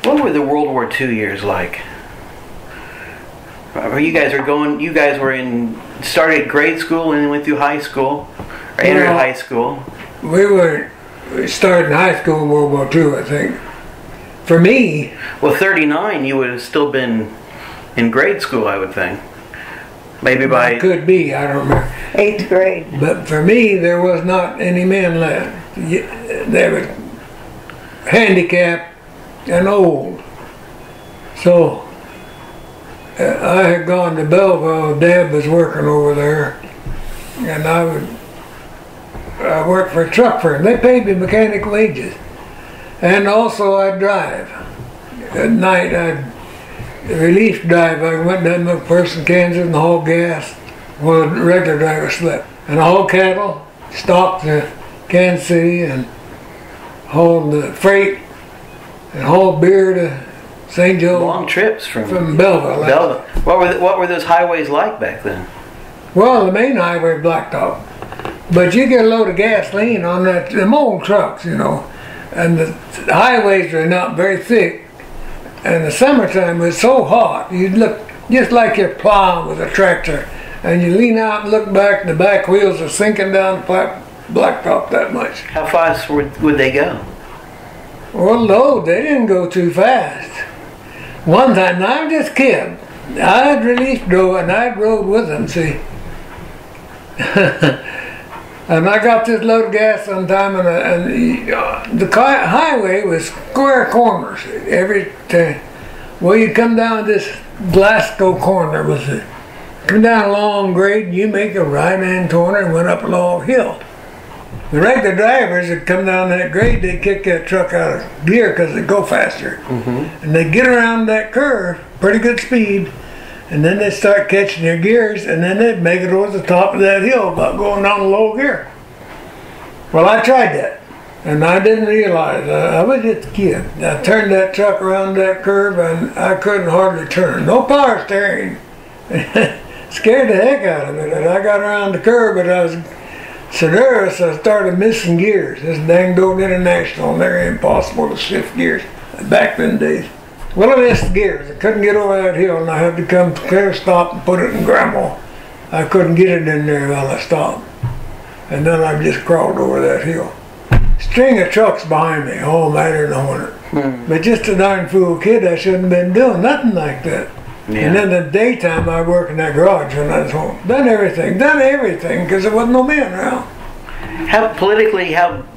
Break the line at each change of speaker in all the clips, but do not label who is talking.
What were the World War II years like? You guys started grade school and then went through high school, or entered high school.
We started in high school in World War II, I think. For me...
Well, 39, you would have still been in grade school, I would think. Maybe by...
Could be, I don't remember.
8th grade.
But for me, there was not any men left. They were handicapped and old. So, I had gone to Belleville. Dad was working over there. And I worked for a truck firm. They paid me mechanic wages. And also I'd drive. At night I'd relief drive. I went down to McPherson, Kansas and hauled gas while the regular driver slept. And I hauled cattle, stopped to Kansas City and hauled the freight and hauled beer to St. Joe.
Long trips from
Belleville.
What were those highways like back then?
Well, the main highway blacktop. But you get a load of gasoline on them old trucks, you know. And the highways are not very thick. And the summertime was so hot, you'd look just like you're plowing with a tractor. And you lean out and look back, and the back wheels are sinking down the blacktop that much.
How fast would they go?
Well, no, they didn't go too fast. One time, and I was just a kid, I'd relief drove and I'd rode with them, see. And I got this load of gas one time, and the highway was square corners every time. Well, you come down this Glasgow corner with it. Come down a long grade, and you make a right-hand corner and went up a long hill. The regular drivers that come down that grade, they kick that truck out of gear because they go faster. And they get around that curve, pretty good speed, and then they start catching their gears, and then they'd make it over the top of that hill about going down a low gear. Well, I tried that, and I didn't realize. I was just a kid. I turned that truck around that curve, and I couldn't hardly turn. No power steering. Scared the heck out of it. And I got around the curve, but I was so nervous I started missing gears. This dang old International, and they're impossible to shift gears back then days. Well, I missed gears. I couldn't get over that hill, and I had to come clear stop and put it in gravel. I couldn't get it in there while I stopped. And then I just crawled over that hill. String of trucks behind me, all madder than a hornet. But just a darn fool kid, I shouldn't have been doing nothing like that. And then in the daytime, I worked in that garage when I was home. Done everything, because there wasn't no men around.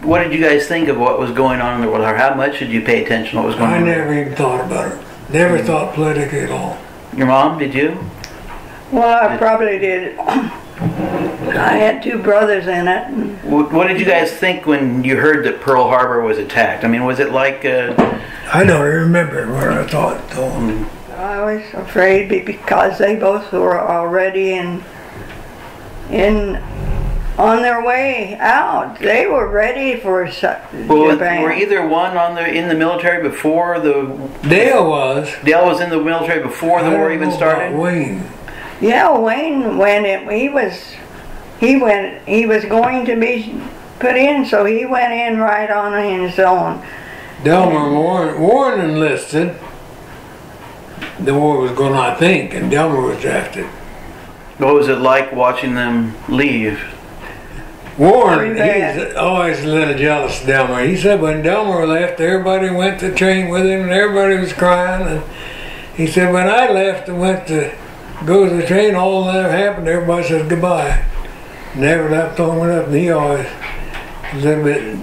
What did you guys think of what was going on in the world? Or how much did you pay attention to what was going on?
I never even thought about it. Never thought politically at all.
Your mom, did you?
Well, I probably did. I had 2 brothers in it.
What did you guys think when you heard that Pearl Harbor was attacked? I mean, was it like...
I don't remember what I thought.
I was afraid because they both were already on their way out. They were ready for Japan.
Were either one in the military before the...
Dale was.
Dale was in the military before the war even started?
Wayne.
Yeah, Wayne he was going to be put in, so he went in right on his own.
Delmer Warren enlisted. The war was going on, I think, and Delmer was drafted.
What was it like watching them leave?
Warren, he's always a little jealous of Delmer. He said when Delmer left, everybody went to train with him, and everybody was crying. And he said when I left and went to go to the train, all that happened, everybody said goodbye. Never left on went up, and he always a little bit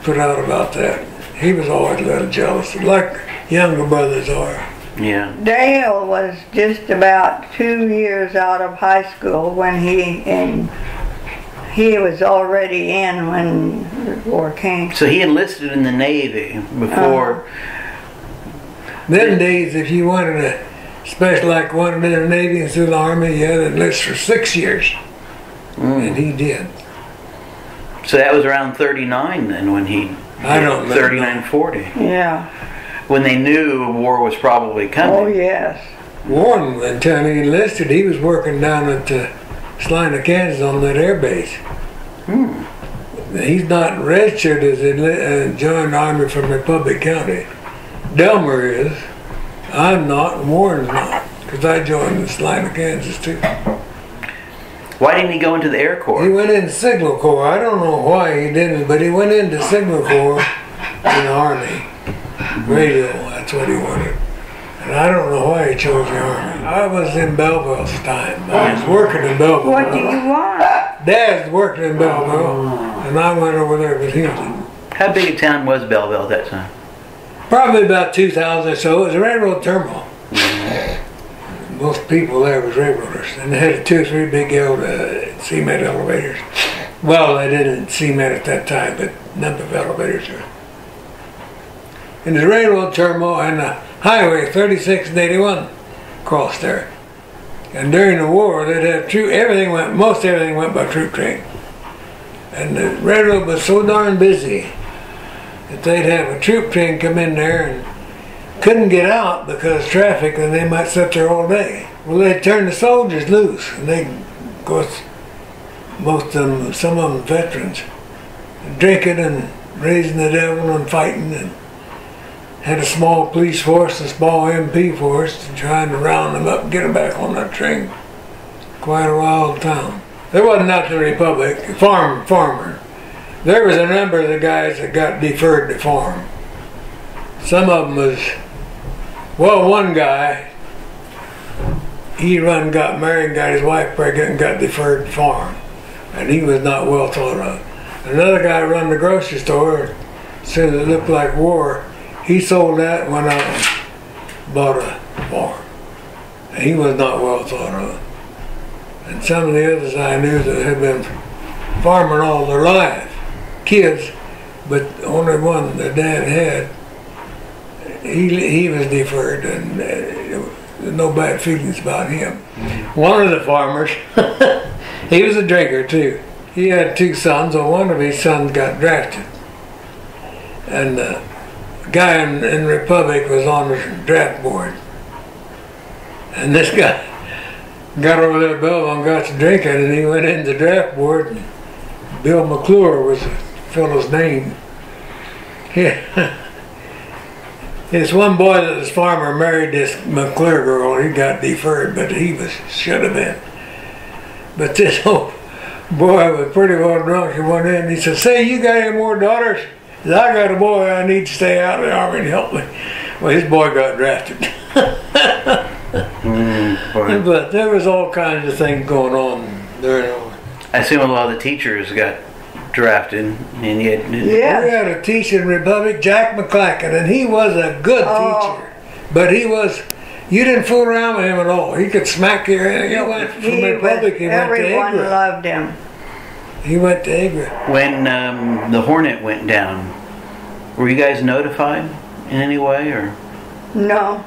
put out about that. He was always a little jealous, like younger brothers are.
Yeah.
Dale was just about 2 years out of high school when he was already in when the war came.
So he enlisted in the Navy before.
Them days, if you wanted to, especially like wanted in the Navy and through the Army, you had to enlist for 6 years. And he did.
So that was around 39 then when he...
I don't know.
39, 40.
Yeah.
When they knew war was probably coming.
Oh, yes.
Warren, until he enlisted, he was working down at Salina, Kansas on that air base. He's not registered as joined the Army from Republic County. Delmer is. I'm not, and Warren's not, because I joined this line of Kansas too.
Why didn't he go into the Air Corps?
He went into Signal Corps. I don't know why he didn't, but he went into Signal Corps in the Army. Radio, that's what he wanted. And I don't know why he chose the Army. I was in Belleville's time. I was working in Belleville.
What do you want?
Dad's working in Belleville, and I went over there with him.
How big a town was Belleville at that time?
Probably about 2,000 or so. It was a railroad terminal. Most people there was railroaders, and they had 2 or 3 big cement elevators. Well, they didn't cement at that time, but number of elevators there. And the railroad terminal and the highway 36 and 81 crossed there. And during the war, they'd have most everything went by troop train. And the railroad was so darn busy that they'd have a troop train come in there and couldn't get out because of traffic, and they might sit there all day. Well, they'd turn the soldiers loose, and they, of course, most of them, some of them veterans, drinking and raising the devil and fighting, and had a small police force, a small MP force, trying to round them up and get them back on that train. Quite a wild town. There wasn't nothing Republic, farmer. There was a number of the guys that got deferred to farm. Some of them was, well, one guy, he got married and got his wife pregnant and got deferred to farm. And he was not well thought of. Another guy run the grocery store, said it looked like war. He sold that and went out and bought a farm. And he was not well thought of. And some of the others I knew that had been farming all their life, kids, but only one the dad had, he was deferred, and no bad feelings about him. One of the farmers, he was a drinker too. He had 2 sons, or one of his sons got drafted. And the guy in Republic was on the draft board. And this guy got over there to Belleville and got to drinking, and he went in the draft board, and Bill McClure was the fellow's name. This one boy that was farmer married this McClure girl. He got deferred, but should have been. But this old boy was pretty well drunk. He went in and he said, "Say, you got any more daughters? I got a boy I need to stay out of the Army and help me." Well, his boy got drafted. But there was all kinds of things going on during the war.
I assume a lot of the teachers got drafted, and yet
We had a teacher in Republic, Jack McClacken, and he was a good teacher. But you didn't fool around with him at all. He could smack your head. He went from Republic, he went to
everyone
Agra.
loved him.
He went to Agra.
When the Hornet went down, were you guys notified in any way, or?
No.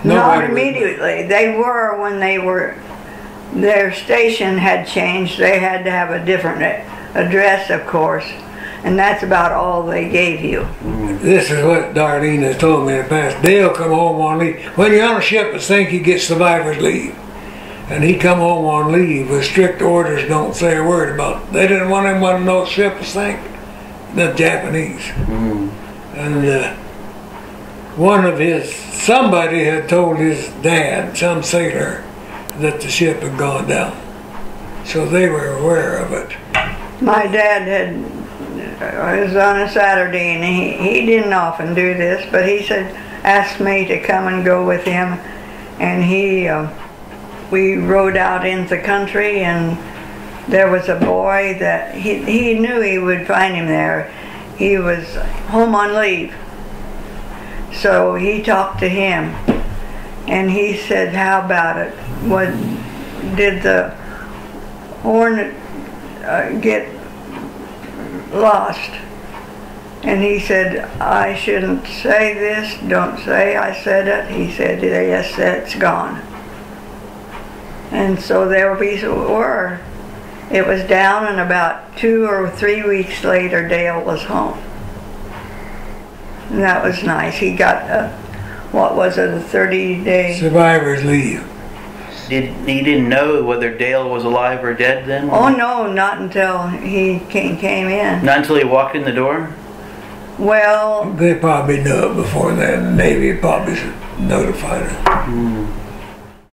Not immediately. They were when their station had changed. They had to have a different address, of course, and that's about all they gave you.
This is what Darlene has told me in the past. Dale come home on leave. When you're on a ship at sink, you get survivor's leave. And he come home on leave with strict orders, don't say a word about it. They didn't want him to know the ship was sink. The Japanese. And somebody had told his dad, some sailor, that the ship had gone down. So they were aware of it.
My dad was on a Saturday, and he didn't often do this, but he asked me to come and go with him, and we rode out into the country, and there was a boy that he knew he would find him there. He was home on leave. So he talked to him, and he said, "How about it? Did the Hornet get lost?" And he said, "I shouldn't say this. Don't say I said it." He said, "Yes, it's gone." And so there we were. It was down, and about 2 or 3 weeks later, Dale was home. And that was nice. He got a 30-day
survivor's leave.
He didn't know whether Dale was alive or dead then?
Oh no, not until he came in.
Not until he walked in the door?
Well,
They probably knew it before then. The Navy probably notified her.